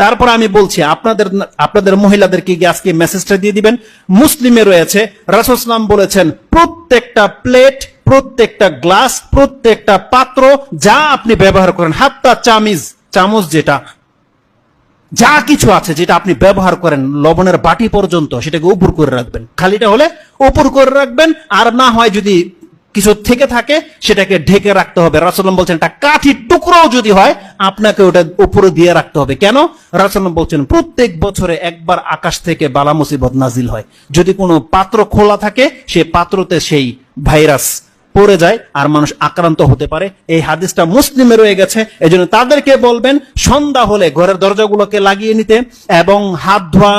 তারপর আমি বলছি আপনাদের মহিলাদেরকে গিয়ে আজকে মেসেজটা দিয়ে দিবেন। মুসলিমে রয়েছে রাসূল সাল্লাল্লাহু আলাইহি ওয়াসাল্লাম বলেছেন, প্রত্যেকটা প্লেট, প্রত্যেকটা গ্লাস, প্রত্যেকটা পাত্র যা আপনি ব্যবহার করেন, হাত্তা চামচ যেটা যা কিছু আছে যেটা আপনি ব্যবহার করেন, লবণের বাটি পর্যন্ত, সেটাকে উপর করে রাখবেন। খালিটা হলে উপর করে রাখবেন, আর না হয় যদি কিছু থেকে থাকে সেটাকে ঢেকে রাখতে হবে। রাসূলুল্লাহ বলছেন একটা কাঠির টুকরোও যদি হয় আপনাকে ওটা উপরে দিয়ে রাখতে হবে। কেন? রাসূলুল্লাহ বলছেন প্রত্যেক বছরে একবার আকাশ থেকে বালা মুসিবত নাজিল হয়। যদি কোনো পাত্র খোলা থাকে সেই পাত্রতে সেই ভাইরাস পড়ে যায় আর মানুষ আক্রান্ত হতে পারে। এই হাদিসটা মুসলিমে রয়ে গেছে। এজন্য তাদেরকে বলবেন সন্ধ্যা হলে ঘরের দরজাগুলোকে লাগিয়ে নিতে এবং হাত ধোয়া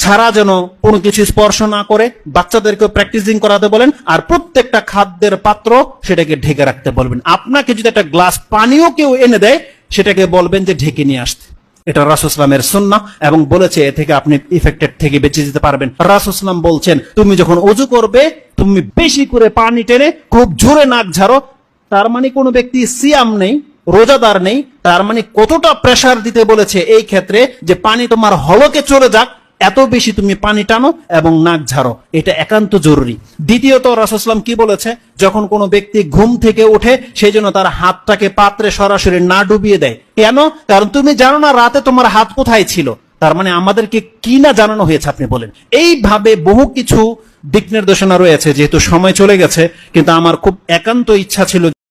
ছাড়া যেন কোনো কিছু স্পর্শ না করে। বাচ্চাদেরকে প্র্যাকটিসিং করাতে বলেন, আর প্রত্যেকটা খাদ্যের পাত্র সেটাকে ঢেকে রাখতে বলবেন। আপনাকে যদি একটা গ্লাস পানিও কেউ এনে দেয় সেটাকে বলবেন যে ঢেকে নিয়ে আসতে। এটা রাসূল সাল্লামের সুন্নাহ এবং বলেছে এ থেকে আপনি ইফেক্টেড থেকে বেঁচে যেতে পারবেন। রাসূল সাল্লাম বলছেন তুমি যখন ওযু করবে তুমি বেশি করে পানি টেনে খুব জোরে নাক ঝাড়ো। তার মানে কোনো ব্যক্তি সিয়াম নেই, রোজাদার নেই, তার মানে কতটা প্রেসার দিতে বলেছে এই ক্ষেত্রে যে পানি তোমার হলকে চলে যাক, এত বেশি তুমি পানি টানো এবং নাক ঝাড়ো, এটা একান্ত জরুরি। দ্বিতীয়ত রাসূল সাল্লাম কি বলেছে, যখন কোনো ব্যক্তি ঘুম থেকে ওঠে সেই জন্য তার হাতটাকে পাত্রে সরাসরি না ডুবিয়ে দেয়। কেন? কারণ তুমি জানো না রাতে তোমার হাত কোথায় ছিল। তার মানে আমাদেরকে কি না জানানো হয়েছে আপনি বলেন। এইভাবে বহু কিছু দিক নির্দেশনা রয়েছে। যেহেতু সময় চলে গেছে, কিন্তু আমার খুব একান্ত ইচ্ছা ছিল